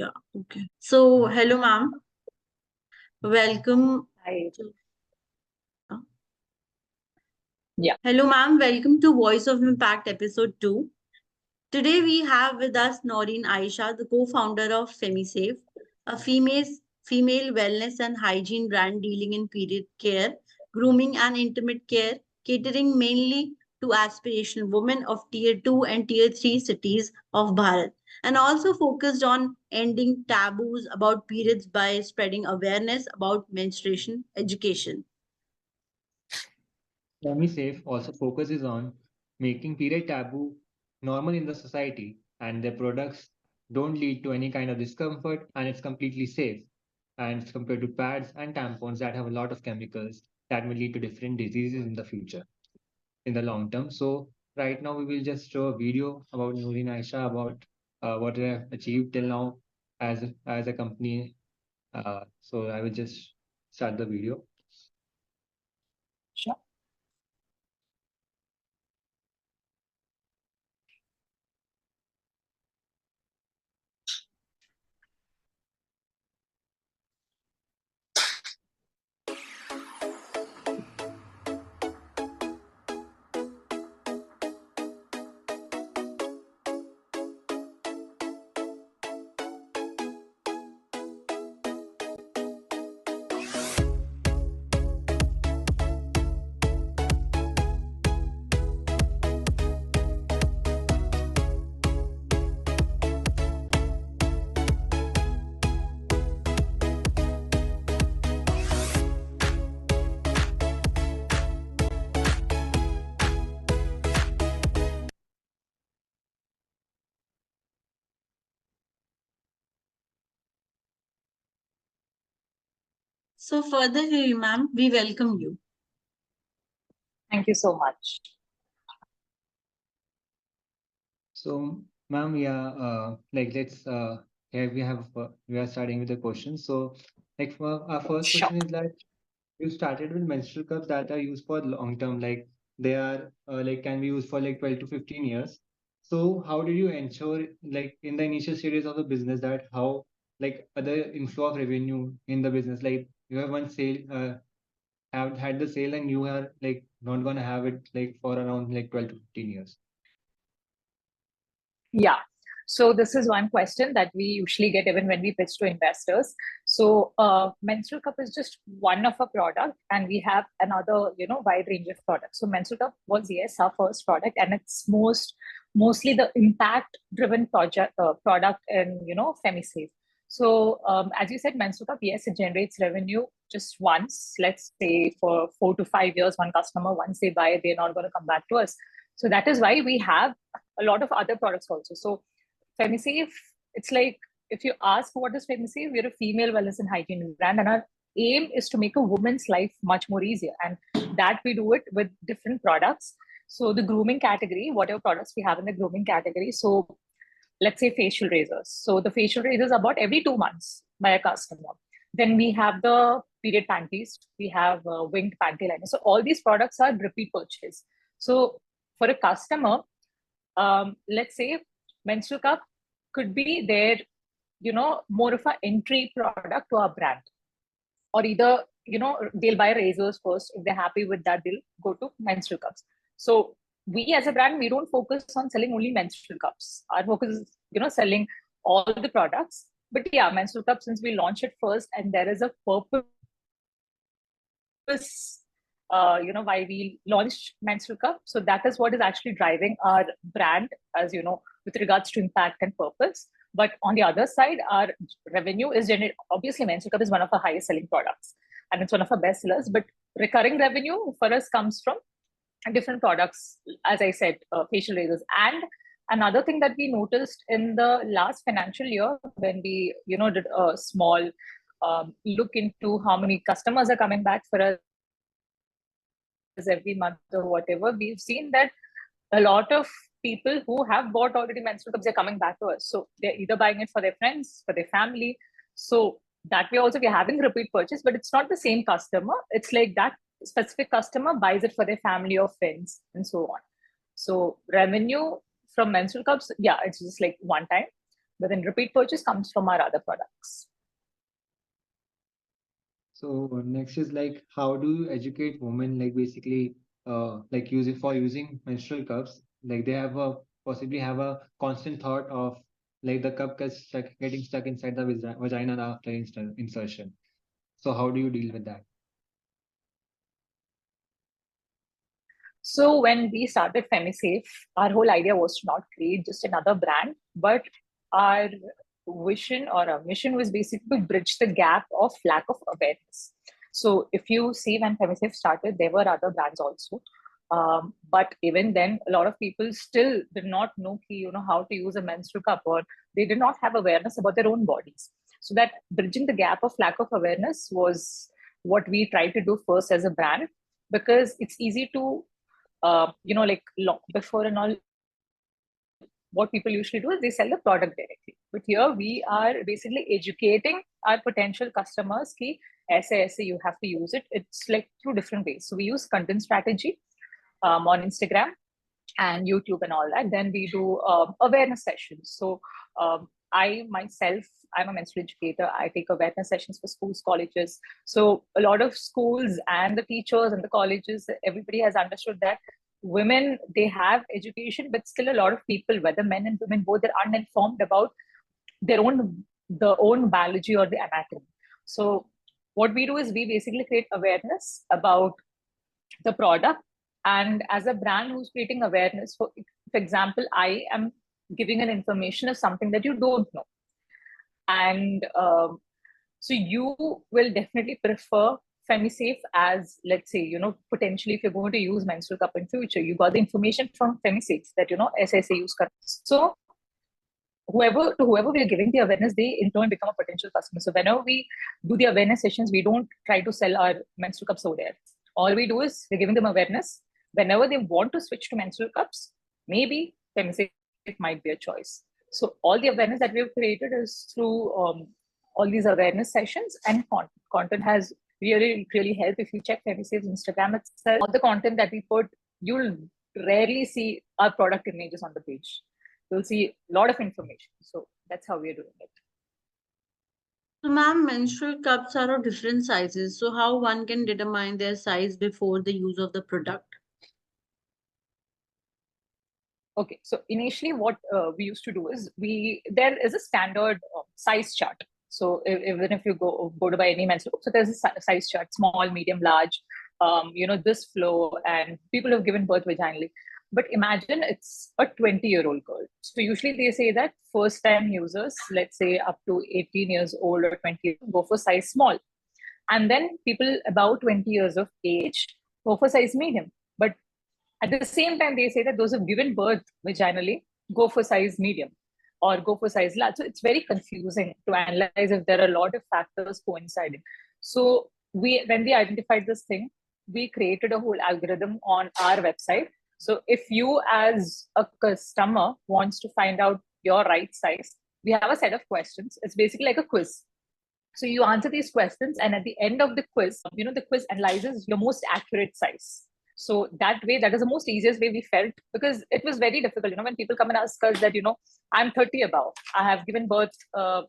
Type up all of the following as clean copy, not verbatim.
Yeah, okay. So, hello, ma'am. Welcome. Hi. to- uh, Yeah. Hello, ma'am. Welcome to Voice of Impact episode 2. Today, we have with us Noureen Aysha, the co founder of FemiSafe, a female wellness and hygiene brand dealing in period care, grooming, and intimate care, catering mainly to aspirational women of tier 2 and tier 3 cities of Bharat, and also focused on ending taboos about periods by spreading awareness about menstruation education. SemiSafe also focuses on making period taboo normal in the society, and their products don't lead to any kind of discomfort, and it's completely safe. And it's compared to pads and tampons that have a lot of chemicals that may lead to different diseases in the future, in the long term. So right now we will just show a video about Noureen Aisha about what they have achieved till now as a company. So I will just start the video. Sure. So, further, ma'am, we welcome you. Thank you so much. So, ma'am, like here we are starting with the questions. So, like for our first Sure. question is that you started with menstrual cups that are used for long term, like they are like can be used for like 12 to 15 years. So, how did you ensure, like in the initial stages of the business, that how like other inflow of revenue in the business, like you have one sale, have had the sale, and you are like not gonna have it like for around like 12 to 15 years. Yeah. So this is one question that we usually get even when we pitch to investors. So menstrual cup is just one of a product, and we have another, wide range of products. So menstrual cup was, yes, our first product, and it's mostly the impact driven product in, FemiSafe. So as you said, menstrual cup, yes, it generates revenue just once. Let's say for 4 to 5 years, one customer, once they buy it, they're not going to come back to us. So that is why we have a lot of other products also. So FemiSafe, it's like, if you ask what is FemiSafe, we're a female wellness and hygiene brand, and our aim is to make a woman's life much more easier, and that we do it with different products. So the grooming category, whatever products we have in the grooming category, so let's say facial razors. So the facial razors are bought every 2 months by a customer. Then we have the period panties, we have winged panty liners. So all these products are repeat purchase. So for a customer, let's say menstrual cup could be their, more of an entry product to our brand. Or either, they'll buy razors first. If they're happy with that, they'll go to menstrual cups. So we as a brand, we don't focus on selling only menstrual cups. Our focus is, selling all the products. But yeah, menstrual cups, since we launched it first, and there is a purpose, why we launched menstrual cup. So that is what is actually driving our brand, as with regards to impact and purpose. But on the other side, our revenue is generated. Obviously, menstrual cup is one of our highest selling products, and it's one of our best sellers. But recurring revenue for us comes from different products, as I said, facial razors. And another thing that we noticed in the last financial year, when we, did a small look into how many customers are coming back for us every month or whatever, we've seen that a lot of people who have bought already menstrual cups are coming back to us. So they're either buying it for their friends, for their family. So that way also we're having repeat purchase, but it's not the same customer. It's like that specific customer buys it for their family or friends and so on. So revenue from menstrual cups, yeah, it's just like one time. But then repeat purchase comes from our other products. So next is like, how do you educate women, like basically, like using menstrual cups? Like they have a possibly have a constant thought of like the cup getting stuck inside the vagina after insertion. So how do you deal with that? So when we started FemiSafe, our whole idea was to not create just another brand, but our vision or our mission was basically to bridge the gap of lack of awareness. So if you see when FemiSafe started, there were other brands also. But even then, a lot of people still did not know, how to use a menstrual cup, or they did not have awareness about their own bodies. So that bridging the gap of lack of awareness was what we tried to do first as a brand, because it's easy to like before and all, what people usually do is they sell the product directly. But here we are basically educating our potential customers ki aise you have to use it. It's like through different ways. So we use content strategy on Instagram and YouTube and all that. Then we do awareness sessions. So I myself, I'm a menstrual educator. I take awareness sessions for schools, colleges. So a lot of schools and the teachers and the colleges, everybody has understood that women, they have education, but still a lot of people, whether men and women both, are uninformed about their own biology or the anatomy. So what we do is we basically create awareness about the product. And as a brand who's creating awareness, for example, I am giving an information of something that you don't know. And so you will definitely prefer FemiSafe as, let's say, potentially if you're going to use menstrual cup in future, you got the information from FemiSafe that, SSA use. So whoever we are giving the awareness, they in turn become a potential customer. So whenever we do the awareness sessions, we don't try to sell our menstrual cups over there. All we do is we're giving them awareness. Whenever they want to switch to menstrual cups, maybe FemiSafe might be a choice. So all the awareness that we've created is through all these awareness sessions and content. Content has really, really helped. If you check FemiSafe's Instagram itself, all the content that we put, you'll rarely see our product images on the page. You'll see a lot of information. So that's how we're doing it. So, ma'am, menstrual cups are of different sizes. So, how one can determine their size before the use of the product? Okay, so initially what we used to do is there is a standard size chart. So even if you go to buy any menstrual, so there's a size chart: small, medium, large. This flow, and people have given birth vaginally. But imagine it's a 20-year-old girl. So usually they say that first-time users, let's say up to 18 years old or 20, go for size small. And then people about 20 years of age go for size medium. But at the same time, they say that those who've given birth vaginally go for size medium or go for size large. So it's very confusing to analyze if there are a lot of factors coinciding. So when we identified this thing, we created a whole algorithm on our website. So if you as a customer wants to find out your right size, we have a set of questions. It's basically like a quiz. So you answer these questions, and at the end of the quiz, the quiz analyzes your most accurate size. So that is the most easiest way we felt, because it was very difficult, when people come and ask us that, I'm 30 above, I have given birth, so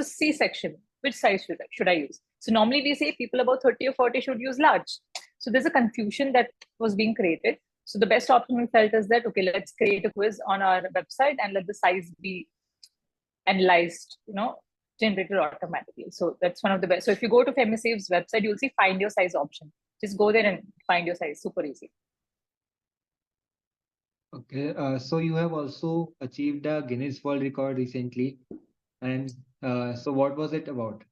C-section, which size should I use? So normally we say people about 30 or 40 should use large. So there's a confusion that was being created. So the best option we felt is that, okay, let's create a quiz on our website and let the size be analyzed, generated automatically. So that's one of the best. So if you go to FemiSafe's website, you'll see find your size option. Just go there and find your size. Super easy. Okay, so you have also achieved a Guinness World Record recently, and so what was it about?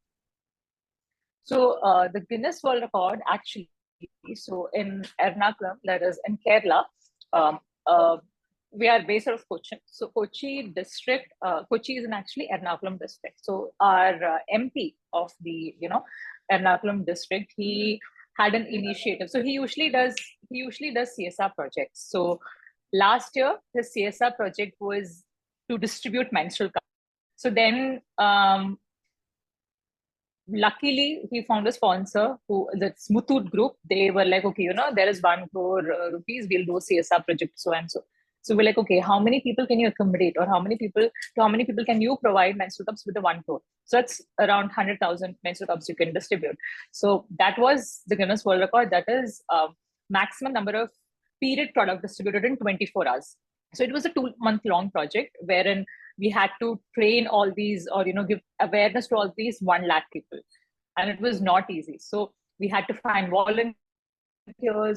So the Guinness World Record actually, so in Ernakulam, that is in Kerala, we are based out of Kochi. So Kochi district, Kochi is in actually Ernakulam district. So our MP of the Ernakulam district, he had an initiative. So he usually does CSR projects. So last year, his CSR project was to distribute menstrual cups. So then, luckily, he found a sponsor the Muthoot Group. They were like, okay, there is 1 crore rupees. We'll do CSR project, so and so. So we're like, okay, how many people can you accommodate, or how many people can you provide menstrual cups with the 1 crore? So that's around 100,000 menstrual cups you can distribute. So that was the Guinness World Record. That is maximum number of period product distributed in 24 hours. So it was a 2-month long project wherein we had to train all these, or give awareness to all these 1 lakh people, and it was not easy. So we had to find volunteers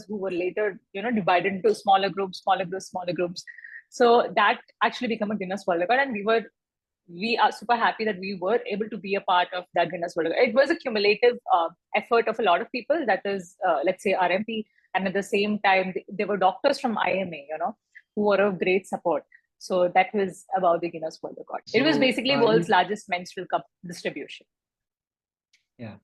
who were later divided into smaller groups. So that actually became a Guinness World Record, and we are super happy that we were able to be a part of that Guinness World Record. It was a cumulative effort of a lot of people. That is, let's say, RMP, and at the same time, there were doctors from IMA, who were of great support. So that was about the Guinness World Record. It was So basically are world's you, largest menstrual cup distribution. yeah.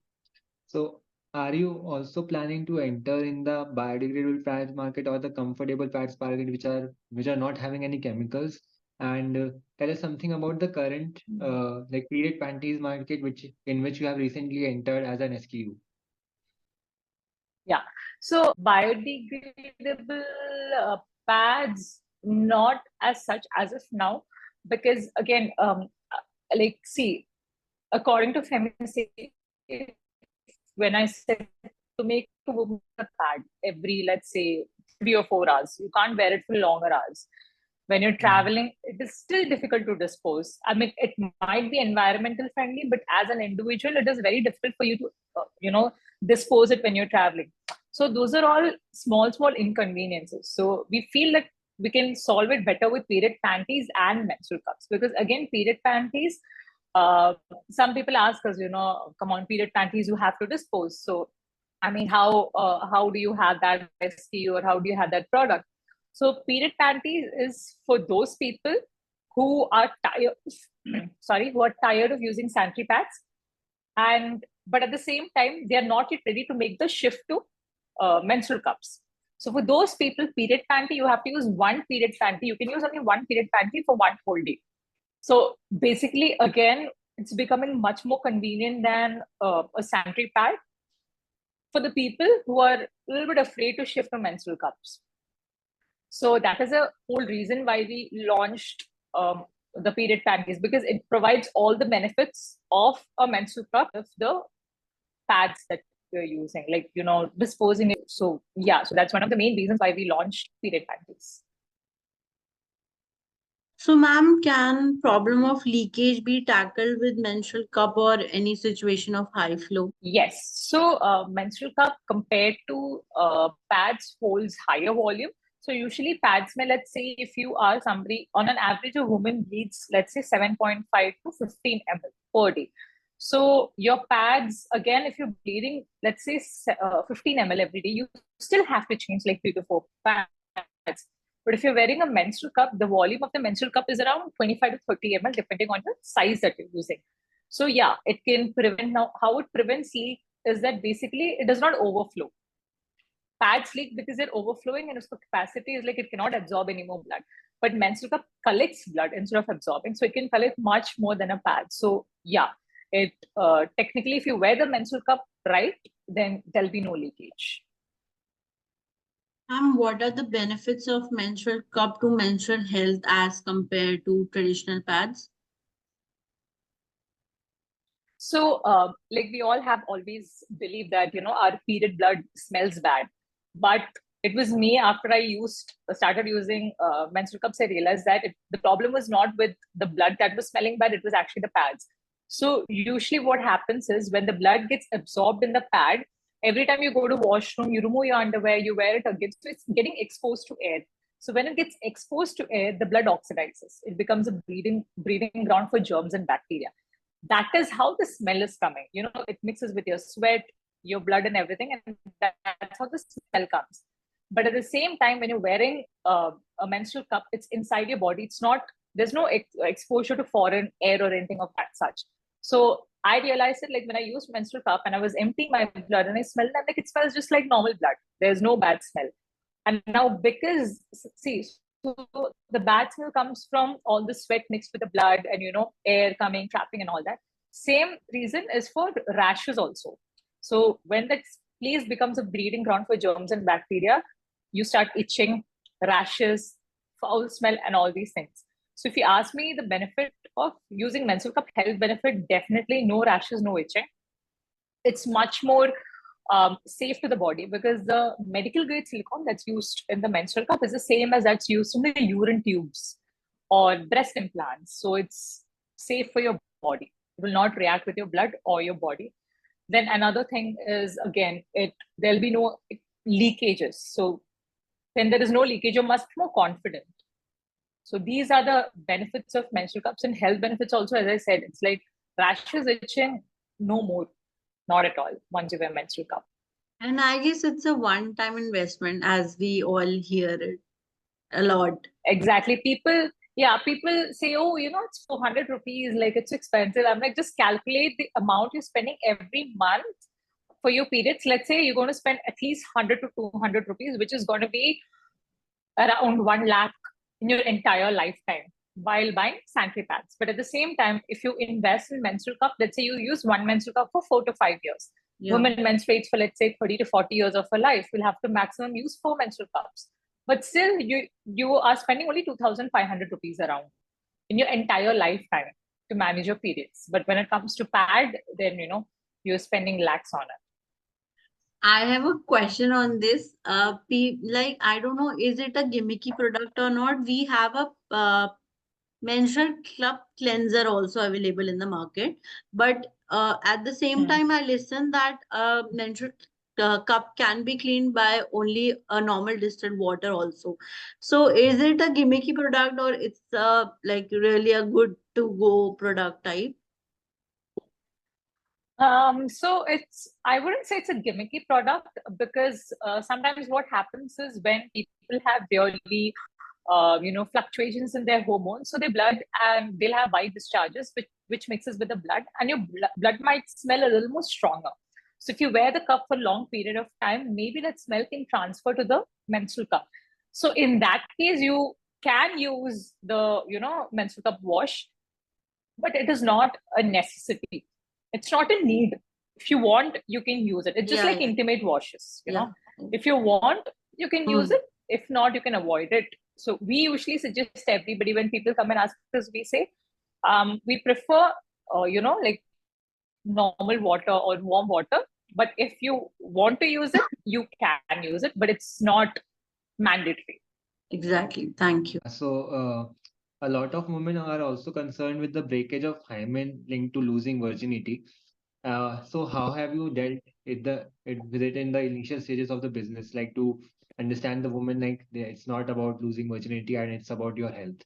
So are you also planning to enter in the biodegradable pads market or the comfortable pads market, which are not having any chemicals? And tell us something about the current like period panties market, which you have recently entered as an SKU. Yeah. So biodegradable pads, not as such as of now, because again, like, see, according to FemiSafe, when I said to make a woman a pad every, let's say, 3 or 4 hours, you can't wear it for longer hours. When you're traveling, it is still difficult to dispose. I mean, it might be environmental friendly, but as an individual, it is very difficult for you to, dispose it when you're traveling. So those are all small inconveniences. So we feel that we can solve it better with period panties and menstrual cups, because again, period panties, some people ask us, come on, period panties, you have to dispose. So, I mean, how do you have that SKU, or how do you have that product? So, period panties is for those people who are tired, who are tired of using sanitary pads, and but at the same time, they are not yet ready to make the shift to menstrual cups. So, for those people, period panty, you have to use one period panty. You can use only one period panty for one whole day. So basically, again, it's becoming much more convenient than a sanitary pad for the people who are a little bit afraid to shift to menstrual cups. So that is a whole reason why we launched the period panties, because it provides all the benefits of a menstrual cup of the pads that you're using, like, disposing it. So yeah, so that's one of the main reasons why we launched period panties. So, ma'am, can problem of leakage be tackled with menstrual cup or any situation of high flow? Yes. So menstrual cup compared to pads holds higher volume. So usually pads may, let's say, if you are somebody, on an average, a woman bleeds, let's say, 7.5 to 15 ml per day. So your pads, again, if you're bleeding, let's say 15 ml every day, you still have to change like 3 to 4 pads. But if you're wearing a menstrual cup, the volume of the menstrual cup is around 25 to 30 ml, depending on the size that you're using. So yeah, it can prevent. Now, how it prevents leak is that basically it does not overflow. Pads leak because they're overflowing, and its capacity is like it cannot absorb any more blood. But menstrual cup collects blood instead of absorbing, so it can collect much more than a pad. So yeah, it technically, if you wear the menstrual cup right, then there'll be no leakage. What are the benefits of menstrual cup to menstrual health as compared to traditional pads? So, like, we all have always believed that, our period blood smells bad. But it was me, after I started using menstrual cups, I realized that the problem was not with the blood that was smelling bad, it was actually the pads. So usually what happens is, when the blood gets absorbed in the pad, every time you go to washroom, you remove your underwear, you wear it again. So it's getting exposed to air. So when it gets exposed to air, the blood oxidizes. It becomes a breeding ground for germs and bacteria. That is how the smell is coming. It mixes with your sweat, your blood, and everything, and that's how the smell comes. But at the same time, when you're wearing a menstrual cup, it's inside your body. It's not, there's no exposure to foreign air or anything of that such. So I realized it, like, when I used menstrual cup and I was emptying my blood and I smelled that, like, it smells just like normal blood. There's no bad smell. And now, because, see, so the bad smell comes from all the sweat mixed with the blood and, air coming, trapping, and all that. Same reason is for rashes also. So when that place becomes a breeding ground for germs and bacteria, you start itching, rashes, foul smell, and all these things. So if you ask me the benefit of using menstrual cup, health benefit, definitely no rashes, no itching. It's much more safe to the body because the medical grade silicone that's used in the menstrual cup is the same as that's used in the urine tubes or breast implants. So it's safe for your body. It will not react with your blood or your body. Then another thing is, again, there'll be no leakages. So when there is no leakage, you're much more confident. So these are the benefits of menstrual cups, and health benefits also. As I said, it's like rashes, itching, no more, not at all once you wear menstrual cup. And I guess it's a one-time investment, as we all hear it a lot. Exactly. People say, oh, it's 400 rupees, like it's expensive. I'm like, just calculate the amount you're spending every month for your periods. Let's say you're going to spend at least 100 to 200 rupees, which is going to be around 1 lakh in your entire lifetime while buying sanitary pads. But at the same time, if you invest in menstrual cup, let's say you use one menstrual cup for 4 to 5 years. Yeah. Women menstruates for, let's say, 30 to 40 years of her life, will have to maximum use 4 menstrual cups. But still, you are spending only 2,500 rupees around in your entire lifetime to manage your periods. But when it comes to pad, then you're spending lakhs on it. I have a question on this. Like, I don't know, is it a gimmicky product or not? We have a menstrual cup cleanser also available in the market, but at the same time, I listened that menstrual cup can be cleaned by only a normal distilled water also. So, is it a gimmicky product or it's like really a good to go product type? So I wouldn't say it's a gimmicky product because sometimes what happens is when people have really, fluctuations in their hormones, so their blood and they'll have white discharges, which mixes with the blood, and your blood might smell a little more stronger. So if you wear the cup for a long period of time, maybe that smell can transfer to the menstrual cup. So in that case, you can use the, menstrual cup wash, but it is not a necessity. It's not a need. If you want, you can use it. It's just like intimate washes, If you want, you can use it. If not, you can avoid it. So we usually suggest everybody, when people come and ask us, we say, we prefer, like normal water or warm water. But if you want to use it, you can use it, but it's not mandatory. Exactly. Thank you. So, a lot of women are also concerned with the breakage of hymen linked to losing virginity. So how have you dealt with it in the initial stages of the business, like to understand the woman, like it's not about losing virginity and it's about your health?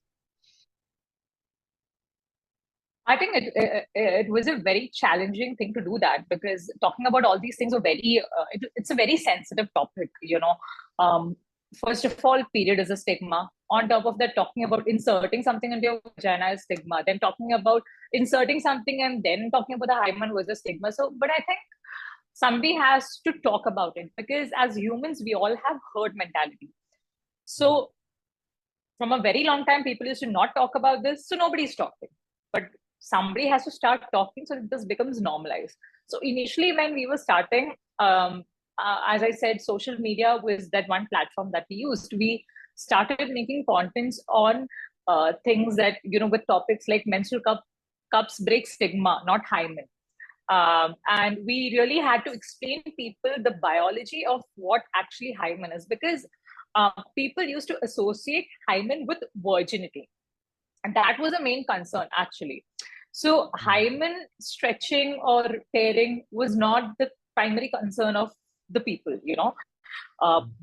I think it was a very challenging thing to do that, because talking about all these things are it's a very sensitive topic. First of all, period is a stigma. On top of that, talking about inserting something into your vagina is stigma. Then talking about inserting something and then talking about the hymen was a stigma. So, but I think somebody has to talk about it, because as humans, we all have herd mentality. So from a very long time, people used to not talk about this, so nobody's talking. But somebody has to start talking so that this becomes normalized. So initially, when we were starting, as I said, social media was that one platform that we used. We started making contents on things that, with topics like menstrual cups break stigma, not hymen. And we really had to explain to people the biology of what actually hymen is, because people used to associate hymen with virginity. And that was a main concern, actually. So hymen stretching or tearing was not the primary concern of the people,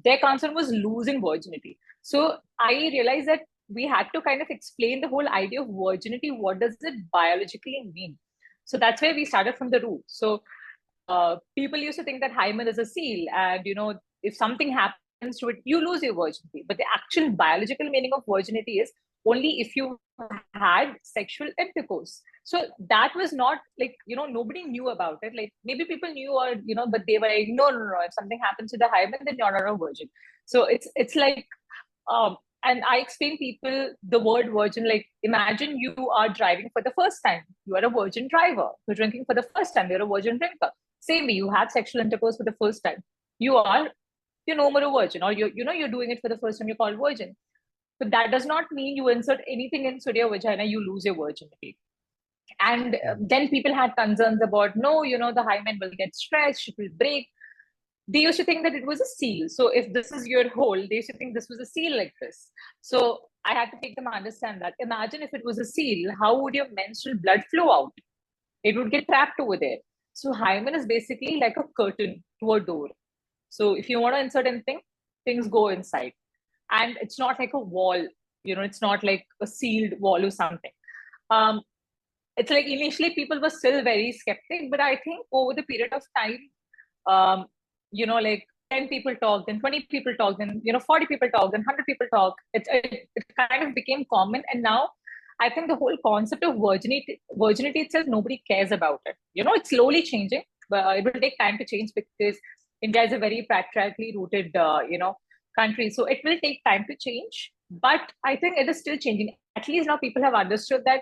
their concern was losing virginity. So I realized that we had to kind of explain the whole idea of virginity. What does it biologically mean? So that's where we started from the root. So people used to think that hymen is a seal, and if something happens to it, you lose your virginity. But the actual biological meaning of virginity is only if you had sexual intercourse. So that was not like, nobody knew about it. Like maybe people knew, or but they were like, no, if something happens to the hymen, then you're not a virgin. So it's like, and I explain people the word virgin, like imagine you are driving for the first time. You are a virgin driver. You're drinking for the first time. You're a virgin drinker. Same way, you had sexual intercourse for the first time. You're no more a virgin, or you're doing it for the first time. You're called virgin. But that does not mean you insert anything inside your vagina, you lose your virginity. And then people had concerns about, no, the hymen will get stretched, it will break. They used to think that it was a seal. So if this is your hole, they used to think this was a seal like this. So I had to make them understand that. Imagine if it was a seal, how would your menstrual blood flow out? It would get trapped over there. So hymen is basically like a curtain to a door. So if you want to insert anything, things go inside. And it's not like a wall, it's not like a sealed wall or something. It's like initially people were still very skeptic, but I think over the period of time, like 10 people talk, then 20 people talk, then 40 people talk, then 100 people talk. It kind of became common, and now I think the whole concept of virginity itself, nobody cares about it. It's slowly changing, but it will take time to change because India is a very patriarchally rooted, country. So it will take time to change, but I think it is still changing. At least now people have understood that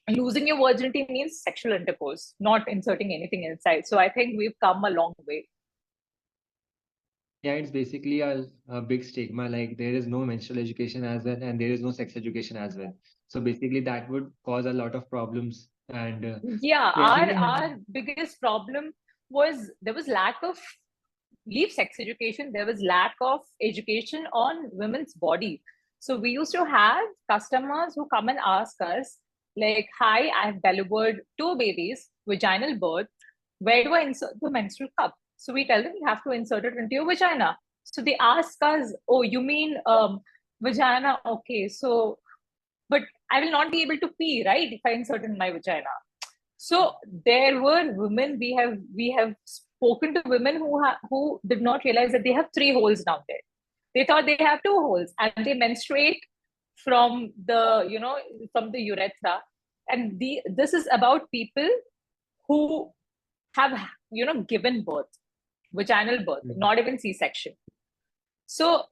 losing your virginity means sexual intercourse, not inserting anything inside. So I think we've come a long way. Yeah, it's basically a big stigma. Like there is no menstrual education as well, and there is no sex education as well. So basically, that would cause a lot of problems. And Yeah, we actually have, our biggest problem was there was lack of leave sex education. There was lack of education on women's body. So we used to have customers who come and ask us, like, "Hi, I have delivered 2 babies, vaginal birth. Where do I insert the menstrual cup?" So we tell them you have to insert it into your vagina. So they ask us, "Oh, you mean vagina? Okay, so but I will not be able to pee, right, if I insert in my vagina." So there were women, we have spoken to women who did not realize that they have 3 holes down there. They thought they have 2 holes, and they menstruate from the urethra. And this is about people who have given birth, vaginal birth, not even C-section. So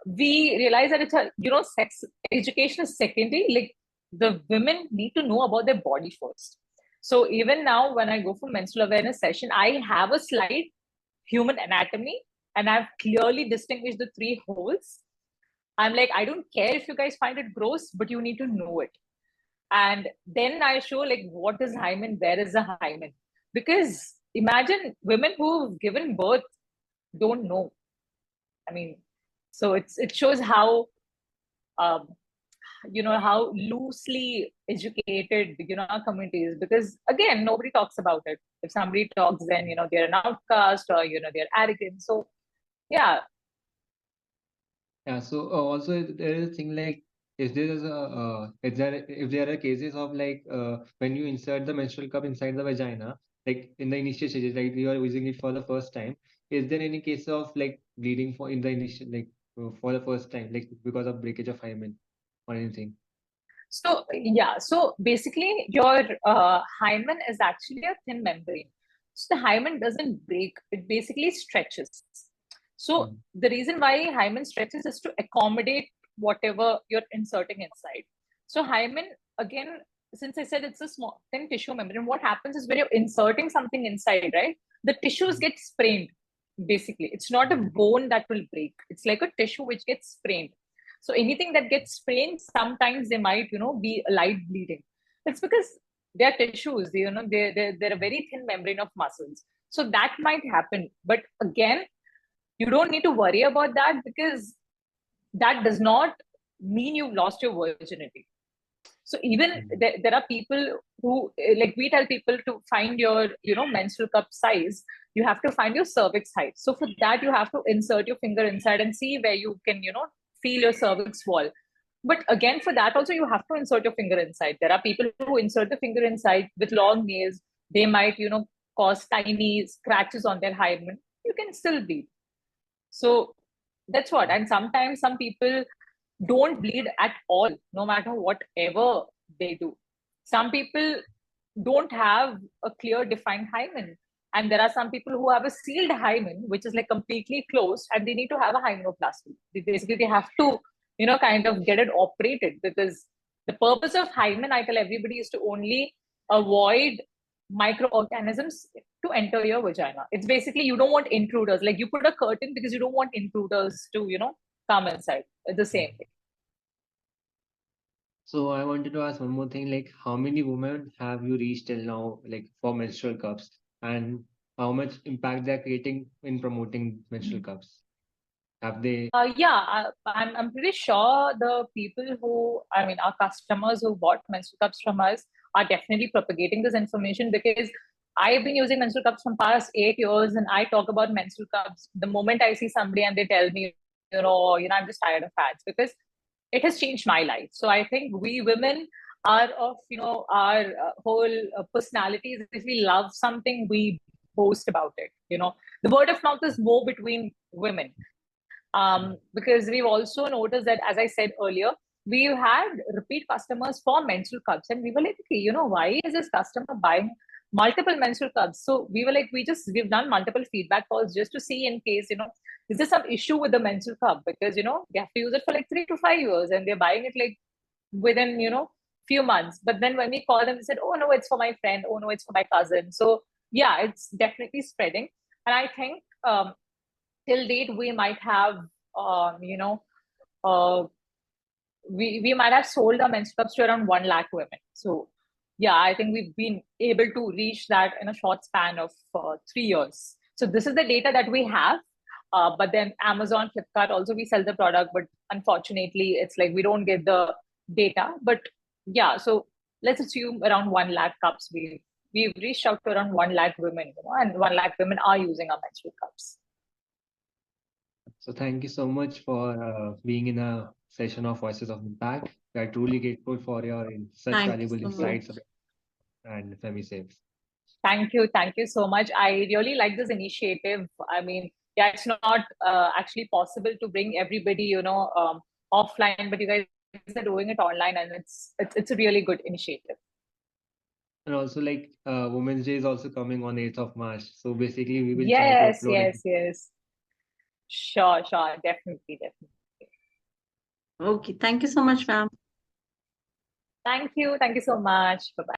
we realize that it's sex education is secondary. Like the women need to know about their body first. So even now, when I go for menstrual awareness session, I have a slide, human anatomy, and I've clearly distinguished the 3 holes. I'm like, I don't care if you guys find it gross, but you need to know it. And then I show like what is hymen, where is the hymen? Because imagine women who've given birth don't know. I mean, so it shows how how loosely educated our community is, because again nobody talks about it. If somebody talks, then they're an outcast, or they're arrogant. So yeah. So also there is a thing like, is there if there are cases of like when you insert the menstrual cup inside the vagina, like in the initial stages, like you are using it for the first time, is there any case of like bleeding for in the initial, like for the first time, like because of breakage of hymen or anything? So yeah, so basically your hymen is actually a thin membrane. So the hymen doesn't break, it basically stretches. So the reason why hymen stretches is to accommodate whatever you're inserting inside. So hymen, again, since I said it's a small thin tissue membrane, what happens is when you're inserting something inside, right, the tissues get sprained. Basically, it's not a bone that will break, it's like a tissue which gets sprained. So anything that gets sprained, sometimes they might, be light bleeding. It's because they're tissues, they're a very thin membrane of muscles. So that might happen. But again, you don't need to worry about that, because that does not mean you've lost your virginity. So even there are people who, like, we tell people to find your, menstrual cup size. You have to find your cervix height. So for that, you have to insert your finger inside and see where you can, feel your cervix wall. But again, for that also, you have to insert your finger inside. There are people who insert the finger inside with long nails. They might, cause tiny scratches on their hymen. You can still bleed. So that's what. And sometimes some people don't bleed at all, no matter whatever they do. Some people don't have a clear defined hymen. And there are some people who have a sealed hymen, which is like completely closed, and they need to have a hymenoplasty. They have to, kind of get it operated, because the purpose of hymen, I tell everybody, is to only avoid microorganisms to enter your vagina. It's basically, you don't want intruders. Like you put a curtain because you don't want intruders to, come inside. It's the same thing. So I wanted to ask one more thing, like how many women have you reached till now, like for menstrual cups, and how much impact they're creating in promoting menstrual cups? Have they? I'm pretty sure the people who, I mean, our customers who bought menstrual cups from us are definitely propagating this information, because I've been using menstrual cups from past 8 years, and I talk about menstrual cups the moment I see somebody and they tell me, I'm just tired of ads, because it has changed my life. So I think we women are of, our whole personalities. If we love something, we boast about it. The word of mouth is more between women, because we've also noticed that, as I said earlier, we've had repeat customers for menstrual cups, and we were like, okay, why is this customer buying multiple menstrual cups? So we were like, we've done multiple feedback calls just to see in case, is there some issue with the menstrual cup, because they have to use it for like 3 to 5 years, and they're buying it like within few months. But then when we called them, they said, oh no, it's for my friend, oh no, it's for my cousin. So yeah, it's definitely spreading. And I think till date we might have um, you know uh, we might have sold our menstrual cups to around 1 lakh women. So yeah, I think we've been able to reach that in a short span of 3 years. So this is the data that we have. But then Amazon, Flipkart, also we sell the product, but unfortunately it's like we don't get the data. But yeah, so let's assume around 1 lakh cups we've reached out to around 1 lakh women, and 1 lakh women are using our menstrual cups. So thank you so much for being in a session of Voices of Impact. We are truly grateful for your such Thank you valuable so much. insights about and FemiSafe. Thank you. Thank you so much. I really like this initiative. I mean, yeah, it's not actually possible to bring everybody, offline, but you guys are doing it online, and it's a really good initiative. And also, like Women's Day is also coming on 8th of March. So basically, we will try to Yes, upload it. yes, yes. Sure, sure. Definitely, definitely. Okay, thank you so much, ma'am. Thank you. Thank you so much. Bye-bye.